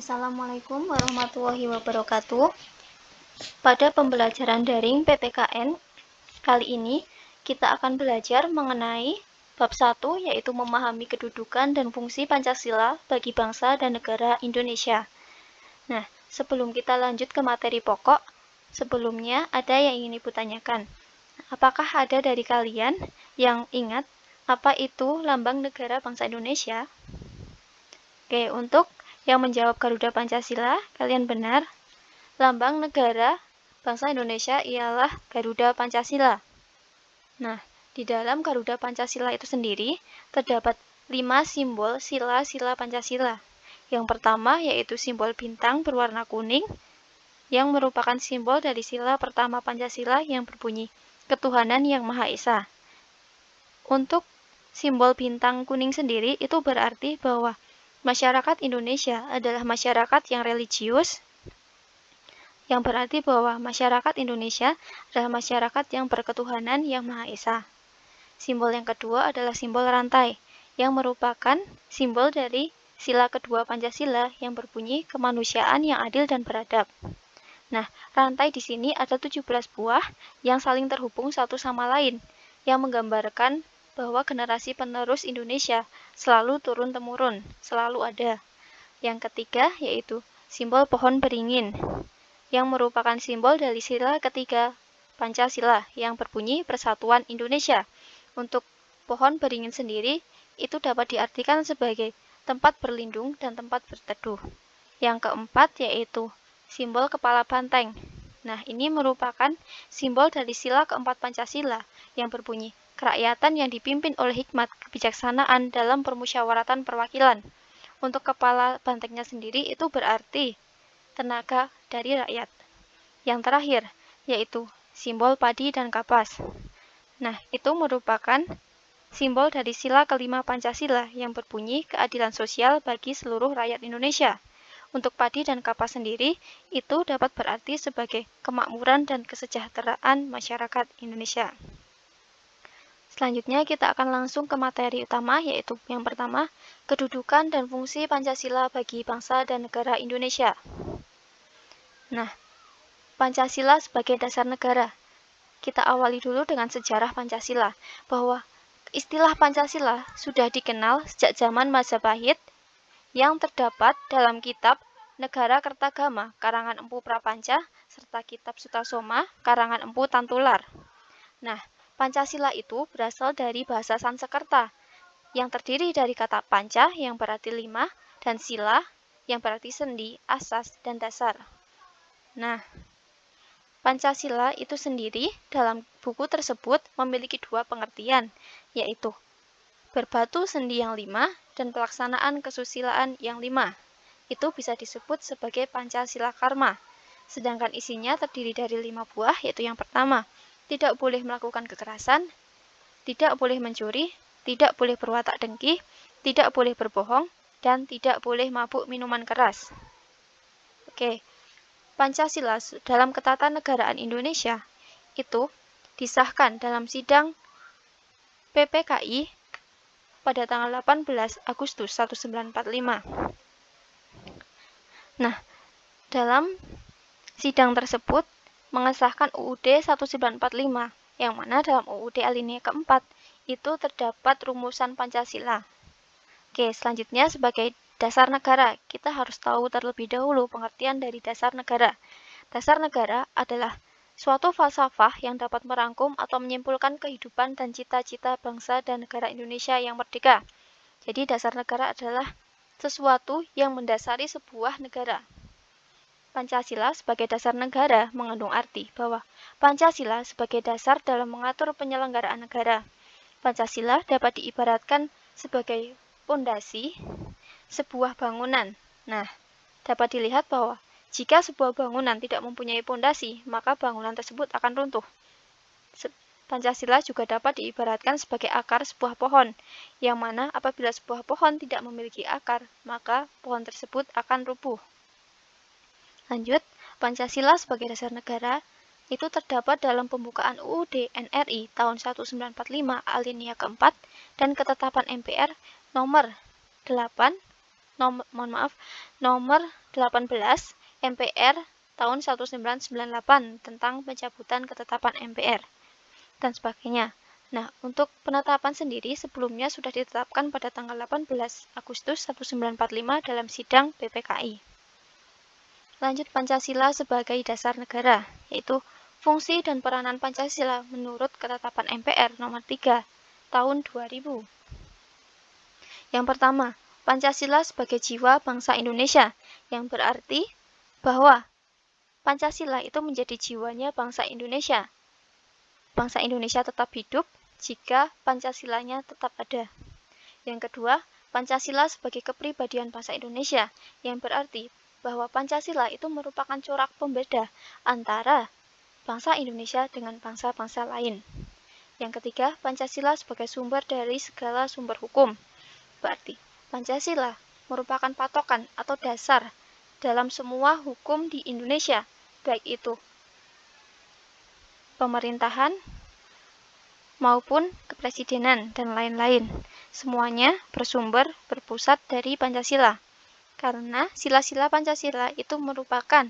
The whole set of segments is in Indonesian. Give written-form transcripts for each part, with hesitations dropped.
Assalamualaikum warahmatullahi wabarakatuh. Pada pembelajaran daring PPKN, kali ini kita akan belajar mengenai bab 1, yaitu memahami kedudukan dan fungsi Pancasila bagi bangsa dan negara Indonesia. Nah, sebelum kita lanjut ke materi pokok, sebelumnya ada yang ingin Ibu tanyakan. Apakah ada dari kalian yang ingat apa itu lambang negara bangsa Indonesia? Oke, untuk yang menjawab Garuda Pancasila, kalian benar. Lambang negara bangsa Indonesia ialah Garuda Pancasila. Nah, di dalam Garuda Pancasila itu sendiri terdapat 5 simbol sila-sila Pancasila. Yang pertama yaitu simbol bintang berwarna kuning, yang merupakan simbol dari sila pertama Pancasila yang berbunyi Ketuhanan Yang Maha Esa. Untuk simbol bintang kuning sendiri itu berarti bahwa masyarakat Indonesia adalah masyarakat yang religius, yang berarti bahwa masyarakat Indonesia adalah masyarakat yang berketuhanan yang Maha Esa. Simbol yang kedua adalah simbol rantai, yang merupakan simbol dari sila kedua Pancasila yang berbunyi kemanusiaan yang adil dan beradab. Nah, rantai di sini ada 17 buah yang saling terhubung satu sama lain, yang menggambarkan bahwa generasi penerus Indonesia selalu turun-temurun, selalu ada. Yang ketiga yaitu simbol pohon beringin, yang merupakan simbol dari sila ketiga Pancasila yang berbunyi Persatuan Indonesia. Untuk pohon beringin sendiri itu dapat diartikan sebagai tempat berlindung dan tempat berteduh. Yang keempat yaitu simbol kepala banteng. Nah, ini merupakan simbol dari sila keempat Pancasila yang berbunyi kerakyatan yang dipimpin oleh hikmat kebijaksanaan dalam permusyawaratan perwakilan. Untuk kepala bantengnya sendiri itu berarti tenaga dari rakyat. Yang terakhir yaitu simbol padi dan kapas. Nah, itu merupakan simbol dari sila kelima Pancasila yang berbunyi keadilan sosial bagi seluruh rakyat Indonesia. Untuk padi dan kapas sendiri itu dapat berarti sebagai kemakmuran dan kesejahteraan masyarakat Indonesia. Selanjutnya kita akan langsung ke materi utama, yaitu yang pertama, kedudukan dan fungsi Pancasila bagi bangsa dan negara Indonesia. Nah, Pancasila sebagai dasar negara. Kita awali dulu dengan sejarah Pancasila, bahwa istilah Pancasila sudah dikenal sejak zaman Majapahit yang terdapat dalam kitab Negara Kertagama karangan Empu Prapanca serta kitab Sutasoma karangan Empu Tantular. Nah, Pancasila itu berasal dari bahasa Sanskerta yang terdiri dari kata panca yang berarti 5 dan sila yang berarti sendi, asas, dan dasar. Nah, Pancasila itu sendiri dalam buku tersebut memiliki dua pengertian, yaitu berbatu sendi yang 5 dan pelaksanaan kesusilaan yang 5. Itu bisa disebut sebagai Pancasila Karma. Sedangkan isinya terdiri dari 5 buah, yaitu yang pertama, tidak boleh melakukan kekerasan, tidak boleh mencuri, tidak boleh berwatak dengki, tidak boleh berbohong, dan tidak boleh mabuk minuman keras. Oke. Pancasila dalam Ketatanegaraan Indonesia itu disahkan dalam sidang PPKI pada tanggal 18 Agustus 1945. Nah, dalam sidang tersebut mengesahkan UUD 1945, yang mana dalam UUD alinea keempat itu terdapat rumusan Pancasila. Oke, selanjutnya sebagai dasar negara, kita harus tahu terlebih dahulu pengertian dari dasar negara. Dasar negara adalah suatu falsafah yang dapat merangkum atau menyimpulkan kehidupan dan cita-cita bangsa dan negara Indonesia yang merdeka. Jadi dasar negara adalah sesuatu yang mendasari sebuah negara. Pancasila sebagai dasar negara mengandung arti bahwa Pancasila sebagai dasar dalam mengatur penyelenggaraan negara. Pancasila dapat diibaratkan sebagai pondasi sebuah bangunan. Nah, dapat dilihat bahwa jika sebuah bangunan tidak mempunyai pondasi, maka bangunan tersebut akan runtuh. Pancasila juga dapat diibaratkan sebagai akar sebuah pohon, yang mana apabila sebuah pohon tidak memiliki akar, maka pohon tersebut akan rubuh. Lanjut, Pancasila sebagai dasar negara itu terdapat dalam pembukaan UUD NRI tahun 1945 alinea keempat dan ketetapan MPR nomor 8 nomor 18 MPR tahun 1998 tentang pencabutan ketetapan MPR dan sebagainya. Nah, untuk penetapan sendiri sebelumnya sudah ditetapkan pada tanggal 18 Agustus 1945 dalam sidang PPKI. Lanjut, Pancasila sebagai dasar negara, yaitu fungsi dan peranan Pancasila menurut ketetapan MPR nomor 3 tahun 2000. Yang pertama, Pancasila sebagai jiwa bangsa Indonesia, yang berarti bahwa Pancasila itu menjadi jiwanya bangsa Indonesia. Bangsa Indonesia tetap hidup jika Pancasilanya tetap ada. Yang kedua, Pancasila sebagai kepribadian bangsa Indonesia, yang berarti bahwa Pancasila itu merupakan corak pembeda antara bangsa Indonesia dengan bangsa-bangsa lain. Yang ketiga, Pancasila sebagai sumber dari segala sumber hukum. Berarti, Pancasila merupakan patokan atau dasar dalam semua hukum di Indonesia, baik itu pemerintahan maupun kepresidenan dan lain-lain. Semuanya berpusat dari Pancasila. Karena sila-sila Pancasila itu merupakan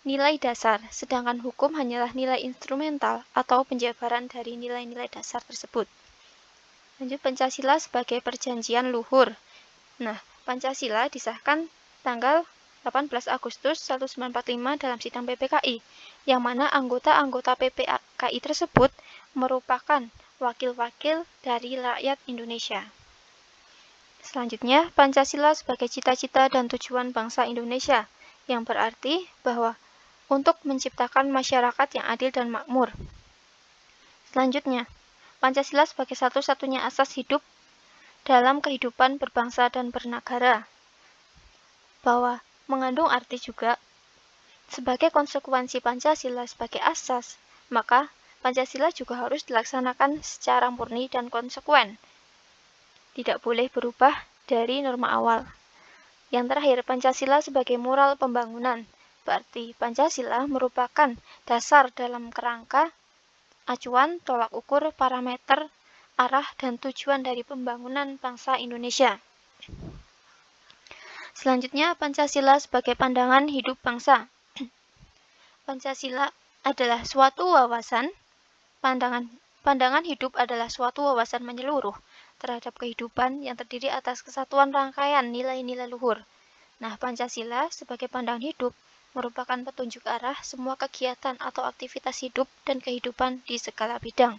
nilai dasar, sedangkan hukum hanyalah nilai instrumental atau penjabaran dari nilai-nilai dasar tersebut. Lanjut, Pancasila sebagai perjanjian luhur. Nah, Pancasila disahkan tanggal 18 Agustus 1945 dalam sidang PPKI, yang mana anggota-anggota PPKI tersebut merupakan wakil-wakil dari rakyat Indonesia. Selanjutnya, Pancasila sebagai cita-cita dan tujuan bangsa Indonesia, yang berarti bahwa untuk menciptakan masyarakat yang adil dan makmur. Selanjutnya, Pancasila sebagai satu-satunya asas hidup dalam kehidupan berbangsa dan bernegara, bahwa mengandung arti juga sebagai konsekuensi Pancasila sebagai asas, maka Pancasila juga harus dilaksanakan secara murni dan konsekuen. Tidak boleh berubah dari norma awal. Yang terakhir, Pancasila sebagai moral pembangunan. Berarti Pancasila merupakan dasar dalam kerangka, acuan, tolak ukur, parameter, arah, dan tujuan dari pembangunan bangsa Indonesia. Selanjutnya, Pancasila sebagai pandangan hidup bangsa. Pancasila adalah suatu wawasan, pandangan hidup adalah suatu wawasan menyeluruh terhadap kehidupan yang terdiri atas kesatuan rangkaian nilai-nilai luhur. Nah, Pancasila sebagai pandangan hidup merupakan petunjuk arah semua kegiatan atau aktivitas hidup dan kehidupan di segala bidang.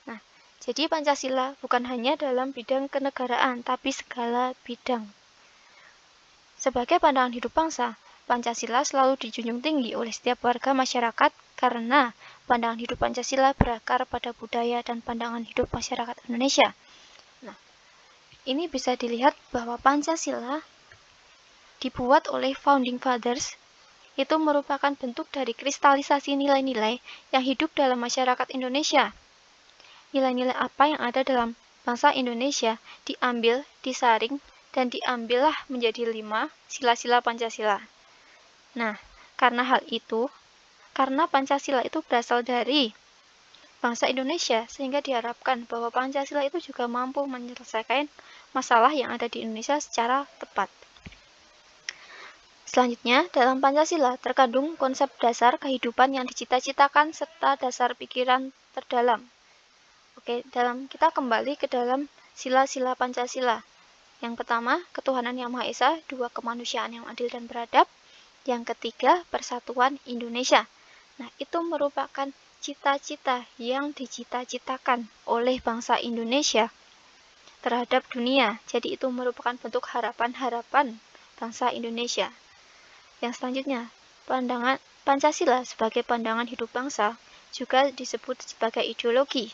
Nah, jadi Pancasila bukan hanya dalam bidang kenegaraan, tapi segala bidang. Sebagai pandangan hidup bangsa, Pancasila selalu dijunjung tinggi oleh setiap warga masyarakat karena pandangan hidup Pancasila berakar pada budaya dan pandangan hidup masyarakat Indonesia. Nah, ini bisa dilihat bahwa Pancasila dibuat oleh Founding Fathers itu merupakan bentuk dari kristalisasi nilai-nilai yang hidup dalam masyarakat Indonesia. Nilai-nilai apa yang ada dalam bangsa Indonesia diambil, disaring, dan diambillah menjadi 5 sila-sila Pancasila. Nah, karena hal itu, karena Pancasila itu berasal dari bangsa Indonesia, sehingga diharapkan bahwa Pancasila itu juga mampu menyelesaikan masalah yang ada di Indonesia secara tepat. Selanjutnya, dalam Pancasila terkandung konsep dasar kehidupan yang dicita-citakan serta dasar pikiran terdalam. Oke, kita kembali ke dalam sila-sila Pancasila. Yang pertama, ketuhanan yang Maha Esa, 2, kemanusiaan yang adil dan beradab. Yang ketiga, persatuan Indonesia. Nah, itu merupakan cita-cita yang dicita-citakan oleh bangsa Indonesia terhadap dunia. Jadi itu merupakan bentuk harapan-harapan bangsa Indonesia. Yang selanjutnya, pandangan Pancasila sebagai pandangan hidup bangsa juga disebut sebagai ideologi.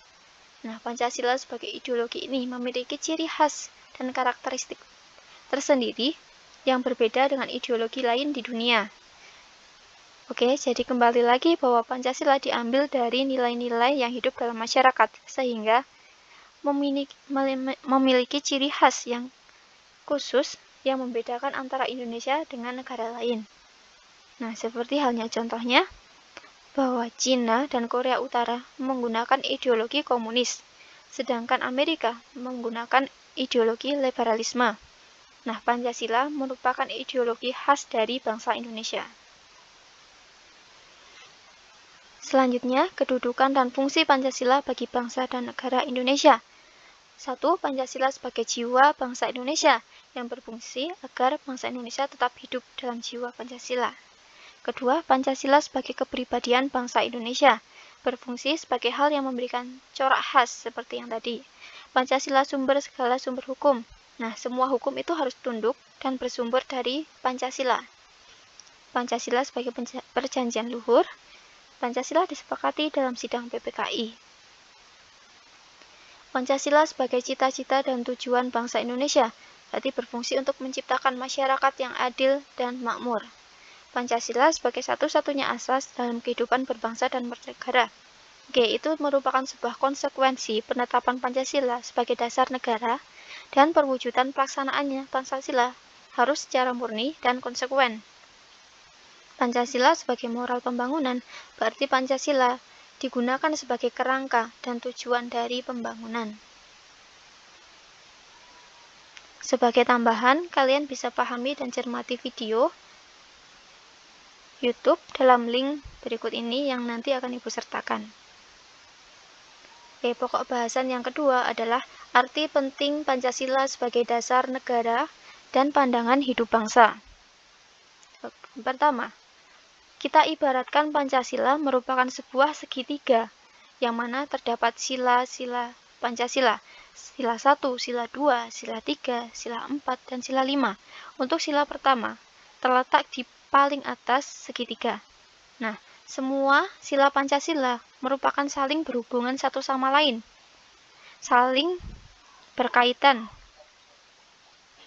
Nah, Pancasila sebagai ideologi ini memiliki ciri khas dan karakteristik tersendiri yang berbeda dengan ideologi lain di dunia. Oke, jadi kembali lagi bahwa Pancasila diambil dari nilai-nilai yang hidup dalam masyarakat, sehingga memiliki ciri khas yang khusus yang membedakan antara Indonesia dengan negara lain. Nah, seperti halnya contohnya, bahwa Cina dan Korea Utara menggunakan ideologi komunis, sedangkan Amerika menggunakan ideologi liberalisme. Nah, Pancasila merupakan ideologi khas dari bangsa Indonesia. Selanjutnya, kedudukan dan fungsi Pancasila bagi bangsa dan negara Indonesia. 1. Pancasila sebagai jiwa bangsa Indonesia yang berfungsi agar bangsa Indonesia tetap hidup dalam jiwa Pancasila. Kedua, Pancasila sebagai kepribadian bangsa Indonesia, berfungsi sebagai hal yang memberikan corak khas seperti yang tadi. Pancasila sumber segala sumber hukum. Nah, semua hukum itu harus tunduk dan bersumber dari Pancasila. Pancasila sebagai perjanjian luhur. Pancasila disepakati dalam sidang PPKI. Pancasila sebagai cita-cita dan tujuan bangsa Indonesia, berarti berfungsi untuk menciptakan masyarakat yang adil dan makmur. Pancasila sebagai satu-satunya asas dalam kehidupan berbangsa dan bernegara. G itu merupakan sebuah konsekuensi penetapan Pancasila sebagai dasar negara dan perwujudan pelaksanaannya Pancasila harus secara murni dan konsekuen. Pancasila sebagai moral pembangunan, berarti Pancasila digunakan sebagai kerangka dan tujuan dari pembangunan. Sebagai tambahan, kalian bisa pahami dan cermati video YouTube dalam link berikut ini yang nanti akan Ibu sertakan. Pokok bahasan yang kedua adalah arti penting Pancasila sebagai dasar negara dan pandangan hidup bangsa. Pertama, kita ibaratkan Pancasila merupakan sebuah segitiga, yang mana terdapat sila-sila Pancasila, sila 1, sila 2, sila 3, sila 4, dan sila 5. Untuk sila pertama, terletak di paling atas segitiga. Nah, semua sila Pancasila merupakan saling berhubungan satu sama lain, saling berkaitan,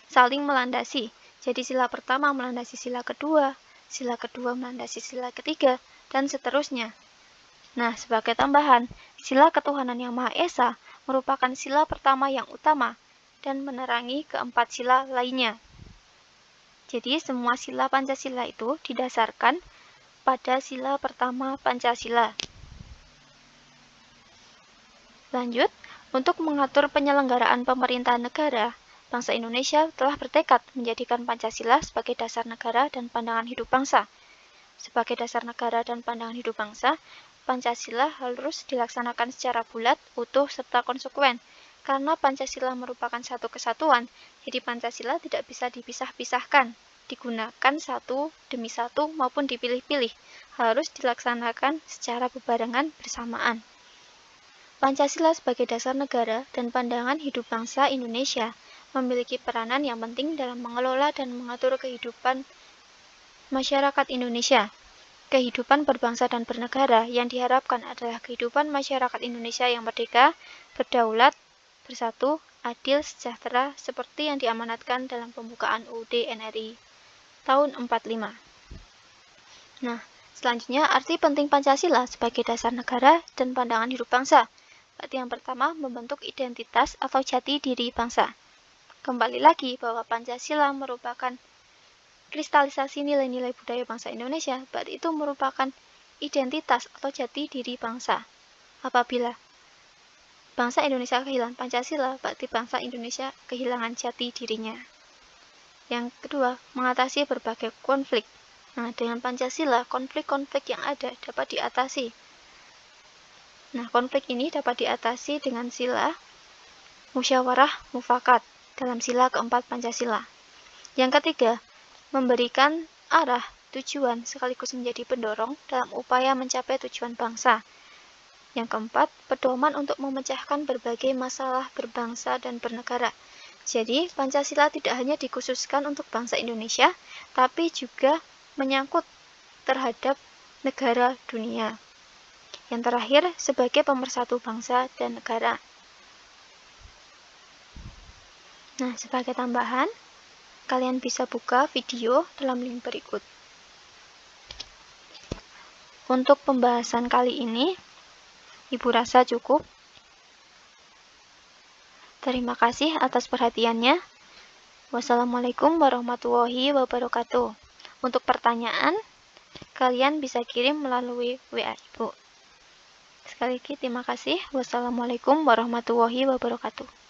saling melandasi. Jadi sila pertama melandasi sila kedua melandasi sila ketiga, dan seterusnya. Nah, sebagai tambahan, sila ketuhanan yang Maha Esa merupakan sila pertama yang utama dan menerangi keempat sila lainnya. Jadi, semua sila Pancasila itu didasarkan pada sila pertama Pancasila. Lanjut, untuk mengatur penyelenggaraan pemerintahan negara, bangsa Indonesia telah bertekad menjadikan Pancasila sebagai dasar negara dan pandangan hidup bangsa. Sebagai dasar negara dan pandangan hidup bangsa, Pancasila harus dilaksanakan secara bulat, utuh, serta konsekuen. Karena Pancasila merupakan satu kesatuan, jadi Pancasila tidak bisa dipisah-pisahkan, digunakan satu demi satu maupun dipilih-pilih, harus dilaksanakan secara bebarengan bersamaan. Pancasila sebagai dasar negara dan pandangan hidup bangsa Indonesia memiliki peranan yang penting dalam mengelola dan mengatur kehidupan masyarakat Indonesia. Kehidupan berbangsa dan bernegara yang diharapkan adalah kehidupan masyarakat Indonesia yang merdeka, berdaulat, bersatu, adil, sejahtera, seperti yang diamanatkan dalam pembukaan UUD NRI tahun 45. Nah, selanjutnya arti penting Pancasila sebagai dasar negara dan pandangan hidup bangsa. Arti yang pertama, membentuk identitas atau jati diri bangsa. Kembali lagi bahwa Pancasila merupakan kristalisasi nilai-nilai budaya bangsa Indonesia, berarti itu merupakan identitas atau jati diri bangsa. Apabila bangsa Indonesia kehilangan Pancasila, berarti bangsa Indonesia kehilangan jati dirinya. Yang kedua, mengatasi berbagai konflik. Nah, dengan Pancasila, konflik-konflik yang ada dapat diatasi. Nah, konflik ini dapat diatasi dengan sila musyawarah mufakat dalam sila keempat Pancasila. Yang ketiga, memberikan arah, tujuan sekaligus menjadi pendorong dalam upaya mencapai tujuan bangsa. Yang keempat, pedoman untuk memecahkan berbagai masalah berbangsa dan bernegara. Jadi, Pancasila tidak hanya dikhususkan untuk bangsa Indonesia, tapi juga menyangkut terhadap negara dunia. Yang terakhir, sebagai pemersatu bangsa dan negara. Nah, sebagai tambahan, kalian bisa buka video dalam link berikut. Untuk pembahasan kali ini, Ibu rasa cukup. Terima kasih atas perhatiannya. Wassalamualaikum warahmatullahi wabarakatuh. Untuk pertanyaan, kalian bisa kirim melalui WA Ibu. Sekali lagi terima kasih. Wassalamualaikum warahmatullahi wabarakatuh.